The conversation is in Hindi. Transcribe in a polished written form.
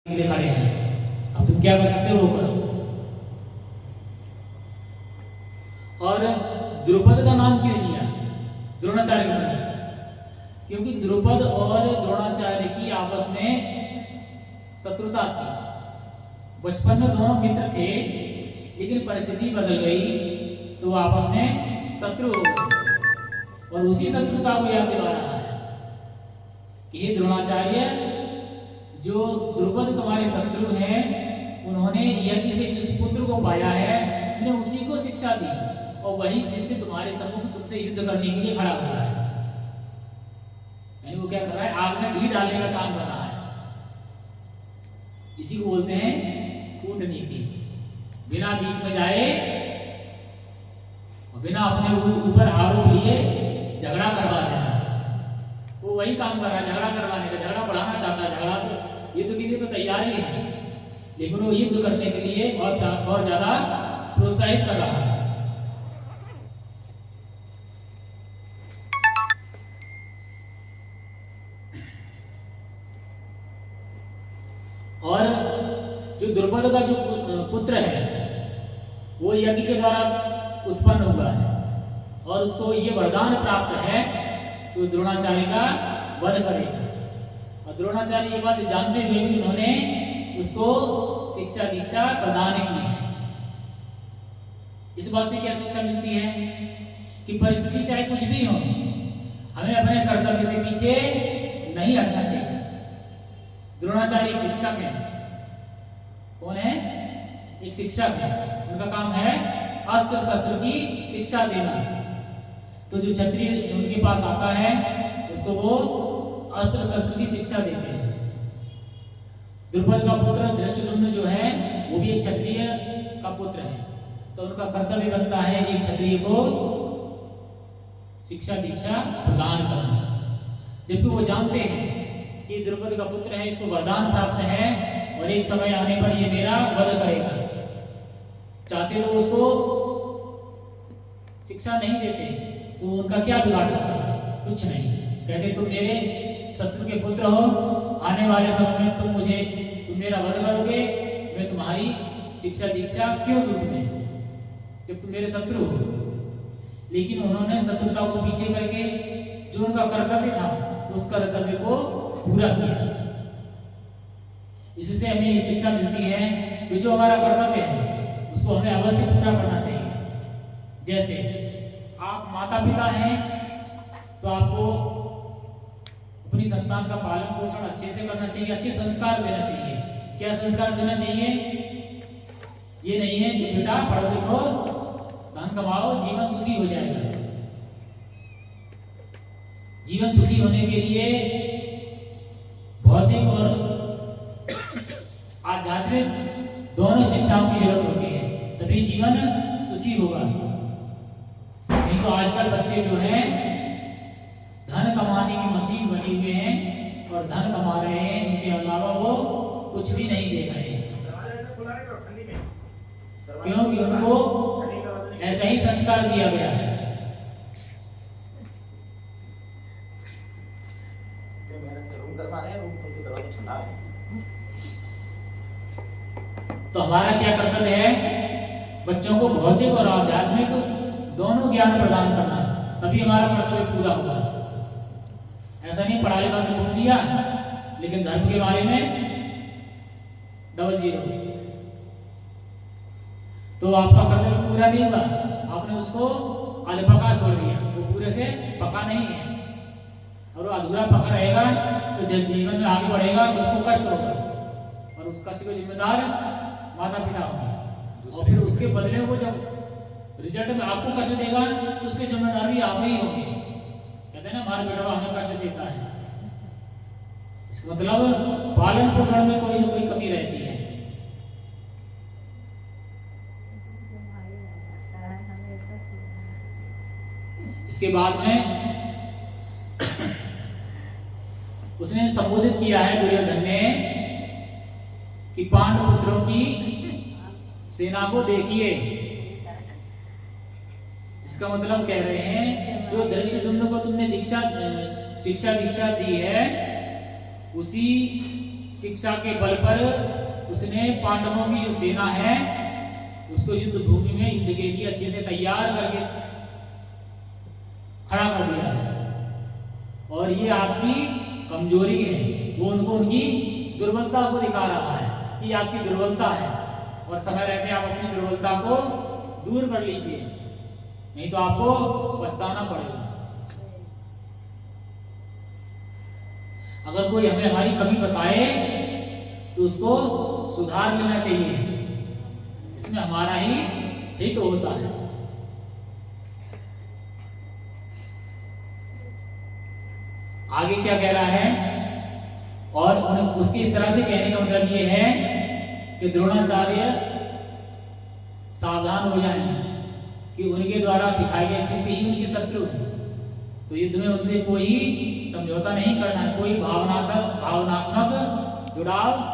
लिए खड़े हैं। अब तुम क्या कर सकते हो वो करो। और द्रुपद का नाम क्यों लिया द्रोणाचार्य के समय? क्योंकि द्रुपद और द्रोणाचार्य की आपस में शत्रुता थी। बचपन में दोनों मित्र थे, लेकिन परिस्थिति बदल गई तो आपस में शत्रु हो गए। और उसी शत्रुता को याद दिला रहा है कि हे द्रोणाचार्य, जो द्रुपद तुम्हारे शत्रु हैं, उन्होंने यज्ञ से जिस पुत्र को पाया है, तुमने उसी को शिक्षा दी, और वही शिष्य तुम्हारे सम्मुख तुमसे युद्ध करने के लिए खड़ा हुआ है। यानी वो क्या कर रहा है? आग में घी डालने का काम कर रहा है। इसी को बोलते हैं कूटनीति। बिना बीच में जाए और बिना अपने ऊपर आरोप लिए झगड़ा करवा देना। वो वही काम कर रहा है, झगड़ा करवाने का, झगड़ा बढ़ाना चाहता है। झगड़ा तो युद्ध के लिए तो तैयार ही है, लेकिन वो युद्ध करने के लिए और ज्यादा प्रोत्साहित कर रहा है। और जो द्रुपद का जो पुत्र है, वो यज्ञ के द्वारा उत्पन्न हुआ है, और उसको ये वरदान प्राप्त है कि वो द्रोणाचार्य का वध करेगा। और द्रोणाचार्य ये बात जानते हुए भी उन्होंने उसको शिक्षा दीक्षा प्रदान की है। इस बात से क्या शिक्षा मिलती है कि परिस्थिति चाहे कुछ भी हो, हमें अपने कर्तव्य से पीछे नहीं हटना चाहिए। द्रोणाचार्य एक शिक्षक है। कौन है? एक शिक्षक है। उनका काम है अस्त्र शस्त्र की शिक्षा देना। तो जो क्षत्रिय उनके पास आता है, उसको वो अस्त्र शस्त्र की शिक्षा देते हैं। द्रुपद का पुत्र धृष्टद्युम्न जो है, वो भी एक क्षत्रिय का पुत्र है। तो उनका कर्तव्य बनता है एक क्षत्रिय को शिक्षा दीक्षा प्रदान करना। जबकि वो जानते हैं कि द्रुपद का पुत्र है, इसको वरदान प्राप्त है, और एक समय आने पर ये मेरा वध करेगा। चाहते तो उसको शिक्षा नहीं देते, तो उनका क्या बिगाड़ सकता है? कुछ नहीं। कहते तुम मेरे शत्रु के पुत्र हो, आने वाले समय में तुम मेरा वध करोगे, मैं तुम्हारी शिक्षा दीक्षा क्यों दूं तुम्हें, जब तुम मेरे शत्रु हो। लेकिन उन्होंने शत्रुता को पीछे करके जो उनका कर्तव्य था, उस कर्तव्य को पूरा किया। इससे हमें ये शिक्षा मिलती है कि जो हमारा कर्तव्य है, उसको हमें अवश्य पूरा करना चाहिए। जैसे आप माता पिता हैं, तो आपको अपनी संतान का पालन पोषण अच्छे से करना चाहिए, अच्छे संस्कार देना चाहिए। क्या संस्कार देना चाहिए? ये नहीं है कि बेटा पढ़ो लिखो, धन कमाओ, जीवन सुखी हो जाएगा। जीवन सुखी होने के लिए भौतिक और आध्यात्मिक दोनों शिक्षाओं की जरूरत होती है, तभी जीवन सुखी होगा। नहीं तो आजकल बच्चे जो हैं, धन कमाने की मशीन बनी हुए हैं और धन कमा रहे हैं, उसके अलावा वो कुछ भी नहीं देख रहे हैं। क्योंकि उनको ऐसा ही संस्कार दिया गया है। तो हमारा क्या कर्तव्य है? बच्चों को भौतिक और आध्यात्मिक दोनों ज्ञान प्रदान करना, तभी हमारा कर्तव्य पूरा होगा। ऐसा नहीं पढ़ा लिखा तो बोल दिया, लेकिन धर्म के बारे में 00, तो आपका कर्तव्य पूरा नहीं हुआ। आपने उसको अधपका छोड़ दिया, वो पूरे से पका नहीं है। और वो अधूरा पका रहेगा तो जब जीवन में आगे बढ़ेगा तो उसको कष्ट होगा, और उस कष्ट के जिम्मेदार माता पिता होंगे। और फिर उसके बदले वो जब रिजल्ट में आपको कष्ट देगा, तो उसके जिम्मेदार भी आप ही होंगे। कहते हैं ना, हमारा बेटा हमें कष्ट देता है। इसका मतलब पालन पोषण में कोई ना कोई कमी रहती है। इसके बाद में उसने संबोधित किया है दुर्योधन ने कि पांडव पुत्रों की सेना को देखिए। इसका मतलब कह रहे हैं, जो धृष्टद्युम्न को तुमने शिक्षा दीक्षा दी है, उसी शिक्षा के बल पर उसने पांडवों की जो सेना है उसको युद्ध भूमि में युद्ध के लिए अच्छे से तैयार करके खड़ा कर दिया है। और ये आपकी कमजोरी है, वो उनको उनकी दुर्बलता को दिखा रहा है कि आपकी दुर्बलता है, और समय रहते आप अपनी दुर्बलता को दूर कर लीजिए, नहीं तो आपको पछताना पड़ेगा। अगर कोई हमें हमारी कमी बताए तो उसको सुधार लेना चाहिए, इसमें हमारा ही हित होता है। आगे क्या कह रहा है, और उसकी इस तरह से कहने का मतलब ये है कि द्रोणाचार्य सावधान हो जाएं कि उनके द्वारा सिखाए गए शिष्य ही उनके शत्रु हैं। तो युद्ध में उनसे कोई समझौता नहीं करना है, कोई भावनात्मक जुड़ाव